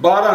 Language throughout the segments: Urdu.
12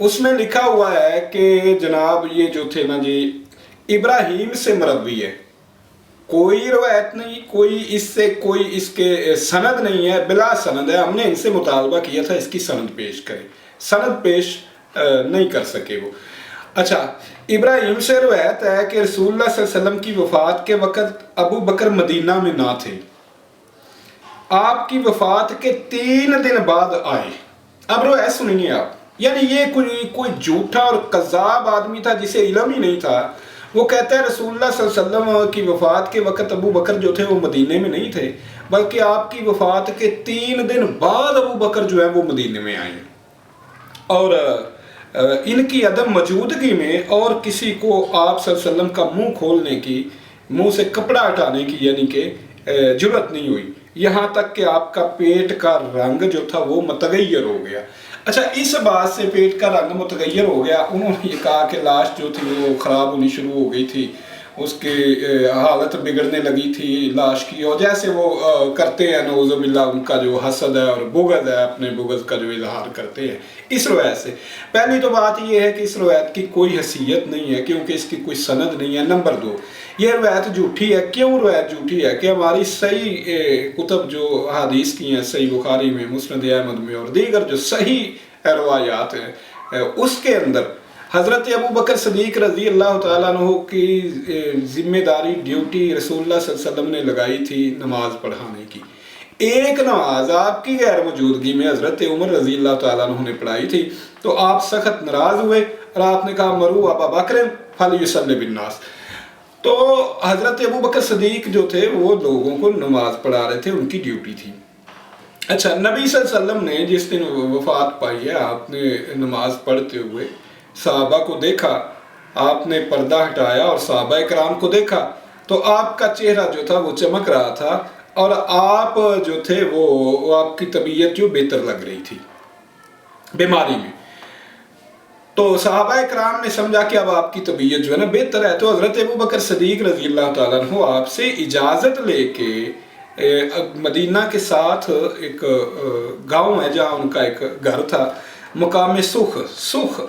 اس میں لکھا ہوا ہے کہ جناب یہ جو تھے نا جی ابراہیم سے مروی ہے، کوئی روایت نہیں، کوئی اس سے کوئی اس کے سند نہیں ہے، بلا سند ہے. ہم نے ان سے مطالبہ کیا تھا اس کی سند پیش کریں، سند پیش نہیں کر سکے وہ. اچھا، ابراہیم سے روایت ہے کہ رسول اللہ صلی اللہ علیہ وسلم کی وفات کے وقت ابو بکر مدینہ میں نہ تھے، آپ کی وفات کے 3 دن بعد آئے. اب روایت سنیے آپ، یعنی یہ کوئی جھوٹا اور کذاب آدمی تھا جسے علم ہی نہیں تھا. وہ کہتا ہے رسول اللہ صلی اللہ علیہ وسلم کی وفات کے وقت ابو بکر جو تھے وہ مدینے میں نہیں تھے، بلکہ آپ کی وفات کے 3 دن بعد ابو بکر جو ہے وہ مدینے میں آئے. اور ان کی عدم موجودگی میں اور کسی کو آپ صلی اللہ علیہ وسلم کا منہ کھولنے کی، منہ سے کپڑا ہٹانے کی یعنی کہ جرأت نہیں ہوئی، یہاں تک کہ آپ کا پیٹ کا رنگ جو تھا وہ متغیر ہو گیا. اچھا، اس بات سے پیٹ کا رنگ متغیر ہو گیا، انہوں نے یہ کہا کہ لاش جو تھی وہ خراب ہونی شروع ہو گئی تھی، اس کی حالت بگڑنے لگی تھی لاش کی، اور جیسے وہ کرتے ہیں نعوذ باللہ ان کا جو حسد ہے اور بغض ہے، اپنے بغض کا جو اظہار کرتے ہیں اس روایت سے. پہلی تو بات یہ ہے کہ اس روایت کی کوئی حیثیت نہیں ہے کیونکہ اس کی کوئی سند نہیں ہے. نمبر 2، یہ روایت جھوٹی ہے. کیوں روایت جھوٹی ہے؟ کہ ہماری صحیح کتب جو حدیث کی ہیں، صحیح بخاری میں، مسند احمد میں اور دیگر جو صحیح روایات ہیں، اس کے اندر حضرت ابو بکر صدیق رضی اللہ تعالیٰ عنہ کی ذمہ داری، ڈیوٹی رسول اللہ صلی اللہ علیہ وسلم نے لگائی تھی نماز پڑھانے کی. ایک نماز آپ کی غیر موجودگی میں حضرت عمر رضی اللہ تعالیٰ عنہ نے پڑھائی تھی، تو آپ سخت ناراض ہوئے اور آپ نے کہا مرو ابا بکر فلیصلی بالناس. تو حضرت ابو بکر صدیق جو تھے وہ لوگوں کو نماز پڑھا رہے تھے، ان کی ڈیوٹی تھی. اچھا، نبی صلی اللہ علیہ وسلم نے جس دن وفات پائی ہے، آپ نے نماز پڑھتے ہوئے صحابہ کو دیکھا، آپ نے پردہ ہٹایا اور صحابہ کرام کو دیکھا، تو آپ کا چہرہ جو تھا وہ چمک رہا تھا اور آپ جو تھے وہ آپ کی طبیعت جو بہتر لگ رہی تھی بیماری میں. تو صحابہ کرام نے سمجھا کہ اب آپ کی طبیعت جو ہے نا بہتر ہے، تو حضرت ابو بکر صدیق رضی اللہ تعالیٰ عنہ آپ سے اجازت لے کے مدینہ کے ساتھ ایک گاؤں ہے جہاں ان کا ایک گھر تھا، مقام سخ،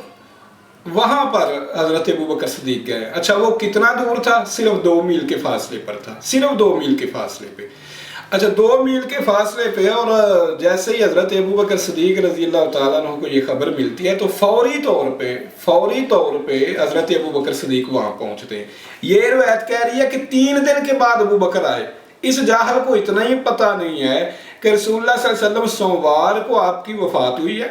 وہاں پر حضرت ابو بکر صدیق گئے. اچھا، وہ کتنا دور تھا؟ صرف 2 میل کے فاصلے پر تھا، صرف 2 میل کے فاصلے پہ. اچھا، 2 میل کے فاصلے پہ، اور جیسے ہی حضرت ابو بکر صدیق رضی اللہ تعالیٰ عنہ کو یہ خبر ملتی ہے تو فوری طور پہ حضرت ابو بکر صدیق وہاں پہنچتے ہیں. یہ روایت کہہ رہی ہے کہ 3 دن کے بعد ابو بکر آئے. اس جاہل کو اتنا ہی پتہ نہیں ہے کہ رسول اللہ صلی اللہ علیہ وسلم سوموار کو آپ کی وفات ہوئی ہے،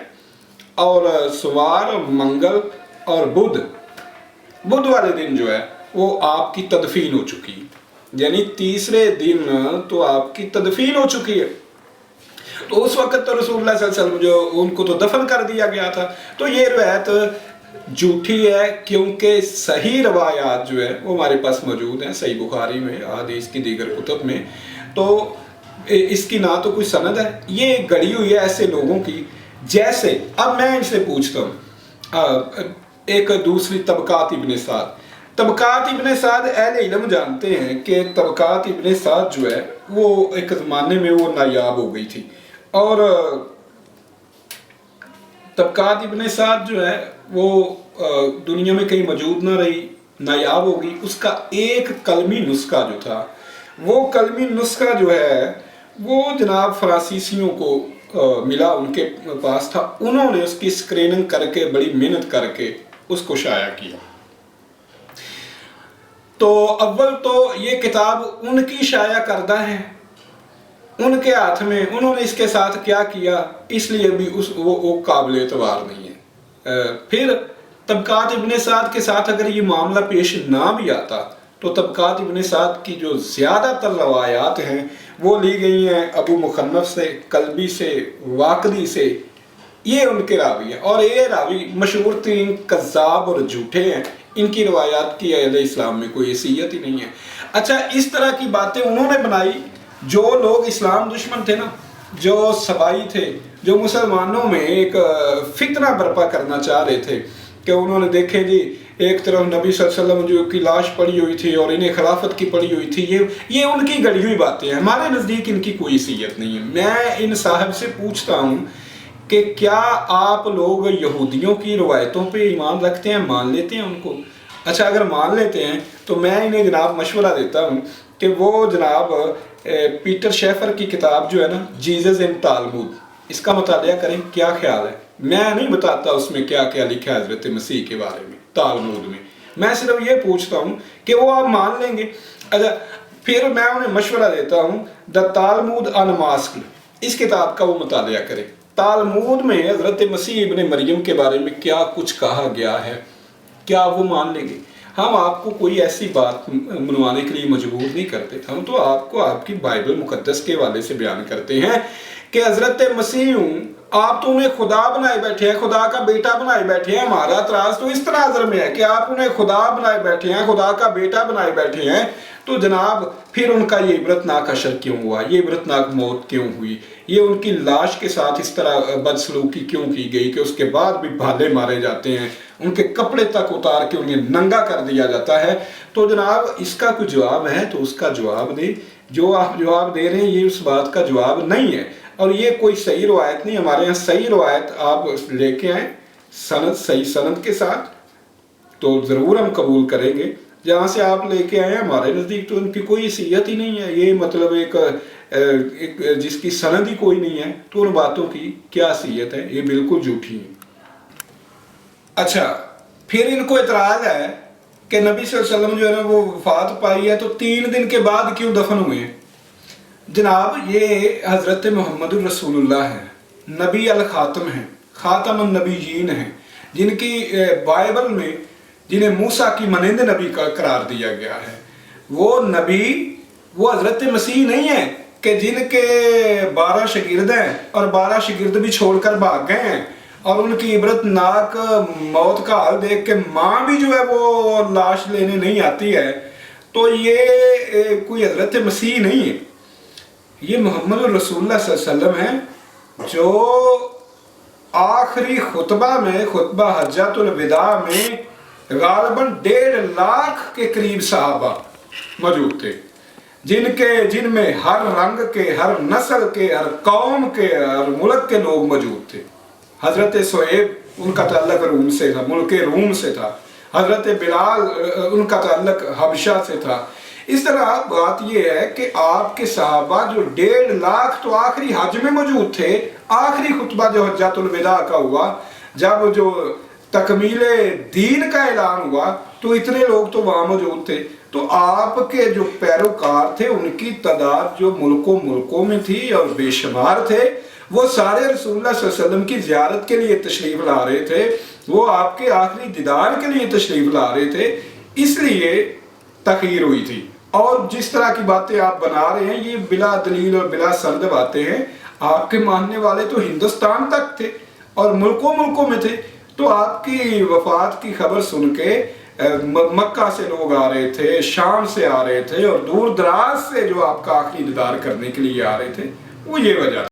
اور سوموار، منگل اور بدھ والے دن جو ہے وہ آپ کی تدفین ہو چکی، یعنی تیسرے دن تو آپ کی تدفین ہو چکی ہے. تو اس وقت تو رسول اللہ صلی اللہ علیہ وسلم جو ان کو تو دفن کر دیا گیا تھا. تو یہ روایت جھوٹی ہے کیونکہ صحیح روایات جو ہے وہ ہمارے پاس موجود ہیں، صحیح بخاری میں، حدیث کی دیگر کتب میں. تو اس کی نہ تو کوئی سند ہے، یہ گڑی ہوئی ہے ایسے لوگوں کی. جیسے اب میں ان سے پوچھتا ہوں، ایک دوسری طبقات ابن سعد اہل علم جانتے ہیں کہ طبقات ابن سعد جو ہے وہ ایک زمانے میں وہ نایاب ہو گئی تھی، اور طبقات ابن سعد جو ہے وہ دنیا میں کہیں موجود نہ رہی، نایاب ہو گئی. اس کا ایک کلمی نسخہ جو تھا، وہ کلمی نسخہ جو ہے وہ جناب فرانسیسیوں کو ملا، ان کے پاس تھا. انہوں نے اس کی اسکریننگ کر کے بڑی محنت کر کے اس کو شائع کیا. تو اول تو یہ کتاب ان کی شائع کردہ ہے، ان کے ہاتھ میں، انہوں نے اس کے ساتھ کیا کیا، اس لیے بھی وہ قابل اعتبار نہیں ہے. پھر طبقات ابن سعد کے ساتھ اگر یہ معاملہ پیش نہ بھی آتا تو طبقات ابن سعد کی جو زیادہ تر روایات ہیں وہ لی گئی ہیں ابو مخنف سے، کلبی سے، واقدی سے. یہ ان کے راوی ہیں، اور یہ راوی مشہور ترین کذاب اور جھوٹے ہیں. ان کی روایات کی اہل اسلام میں کوئی حیثیت ہی نہیں ہے. اچھا، اس طرح کی باتیں انہوں نے بنائی. جو لوگ اسلام دشمن تھے نا، جو سبائی تھے، جو مسلمانوں میں ایک فتنہ برپا کرنا چاہ رہے تھے کہ انہوں نے دیکھیں جی ایک طرف نبی صلی اللہ علیہ وسلم جو کی لاش پڑی ہوئی تھی اور انہیں خلافت کی پڑی ہوئی تھی، یہ ان کی گڑی ہوئی باتیں ہیں. ہمارے نزدیک ان کی کوئی حیثیت نہیں ہے. میں ان صاحب سے پوچھتا ہوں کہ کیا آپ لوگ یہودیوں کی روایتوں پہ ایمان رکھتے ہیں، مان لیتے ہیں ان کو؟ اچھا اگر مان لیتے ہیں تو میں انہیں جناب مشورہ دیتا ہوں کہ وہ جناب پیٹر شیفر کی کتاب جو ہے نا جیزس ان تالمود، اس کا مطالعہ کریں، کیا خیال ہے؟ میں نہیں بتاتا اس میں کیا کیا لکھا ہے حضرت مسیح کے بارے میں تالمود میں صرف یہ پوچھتا ہوں کہ وہ آپ مان لیں گے؟ اچھا پھر میں انہیں مشورہ دیتا ہوں دا تالمود انماسکل، اس کتاب کا وہ مطالعہ کریں۔ تالمود میں حضرت مسیح ابن مریم کے بارے میں کیا کچھ کہا گیا ہے، کیا وہ مان لیں گے؟ ہم آپ کو کوئی ایسی بات منوانے کے لیے مجبور نہیں کرتے، ہم تو آپ کو آپ کی بائبل مقدس کے حوالے سے بیان کرتے ہیں کہ حضرت مسیح آپ تو انہیں خدا بنائے بیٹھے ہیں، خدا کا بیٹا بنائے بیٹھے ہیں۔ ہمارا اعتراض تو اس تناظر میں ہے کہ آپ انہیں خدا بنائے بیٹھے ہیں، خدا کا بیٹا بنائے بیٹھے ہیں، تو جناب پھر ان کا یہ عبرتناک اشر کیوں ہوا، یہ عبرتناک موت کیوں ہوئی، یہ ان کی لاش کے ساتھ اس طرح بدسلوکی کیوں کی گئی کہ اس کے بعد بھی بھالے مارے جاتے ہیں، ان کے کپڑے تک اتار کے انہیں ننگا کر دیا جاتا ہے؟ تو جناب اس کا کوئی جواب ہے تو اس کا جواب دیں۔ جو آپ جواب دے رہے ہیں یہ اس بات کا جواب نہیں ہے، اور یہ کوئی صحیح روایت نہیں۔ ہمارے یہاں صحیح روایت آپ لے کے آئیں سند، صحیح سند کے ساتھ، تو ضرور ہم قبول کریں گے۔ جہاں سے آپ لے کے آئے ہیں ہمارے نزدیک تو ان کی کوئی حیثیت ہی نہیں ہے، یہ مطلب ایک جس کی سند ہی کوئی نہیں ہے، تو ان باتوں کی کیا حیثیت ہے؟ یہ بالکل جھوٹی ہے۔ اچھا پھر ان کو اعتراض ہے کہ نبی صلی اللہ علیہ وسلم جو ہے نا وہ وفات پائی ہے تو 3 دن کے بعد کیوں دفن ہوئے ہیں؟ جناب یہ حضرت محمد الرسول اللہ ہیں، نبی الخاتم ہیں، خاتم النبیین ہیں، جن کی بائبل میں جنہیں موسیٰ کی مانند نبی کا قرار دیا گیا ہے۔ وہ نبی وہ حضرت مسیح نہیں ہے کہ جن کے 12 شاگرد ہیں اور 12 شاگرد بھی چھوڑ کر بھاگ گئے ہیں، اور ان کی عبرتناک موت کا حال دیکھ کے ماں بھی جو ہے وہ لاش لینے نہیں آتی ہے۔ تو یہ کوئی حضرت مسیح نہیں ہے، یہ محمد الرسول اللہ صلی اللہ علیہ وسلم ہیں، جو آخری خطبہ میں، خطبہ حجۃ الوداع میں غالباً 1.5 لاکھ کے قریب صحابہ موجود تھے، جن میں ہر رنگ کے، ہر نسل کے، ہر قوم کے، ہر ملک کے لوگ موجود تھے۔ حضرت صہیب ان کا تعلق روم سے تھا، ملک روم سے تھا۔ حضرت بلال ان کا تعلق حبشہ سے تھا۔ اس طرح بات یہ ہے کہ آپ کے صحابہ جو 1.5 لاکھ تو آخری حج میں موجود تھے، آخری خطبہ جو حجۃ الوداع کا ہوا، جب جو تکمیل دین کا اعلان ہوا تو اتنے لوگ تو وہاں موجود تھے۔ تو آپ کے جو پیروکار تھے ان کی تعداد جو ملکوں میں تھی اور بے شمار تھے، وہ سارے رسول اللہ صلی اللہ علیہ وسلم کی زیارت کے لیے تشریف لا رہے تھے، وہ آپ کے آخری دیدار کے لیے تشریف لا رہے تھے، اس لیے تاخیر ہوئی تھی۔ اور جس طرح کی باتیں آپ بنا رہے ہیں یہ بلا دلیل اور بلا سند باتیں ہیں۔ آپ کے ماننے والے تو ہندوستان تک تھے اور ملکوں میں تھے، تو آپ کی وفات کی خبر سن کے مکہ سے لوگ آ رہے تھے، شام سے آ رہے تھے، اور دور دراز سے جو آپ کا آخری دیدار کرنے کے لیے آ رہے تھے، وہ یہ وجہ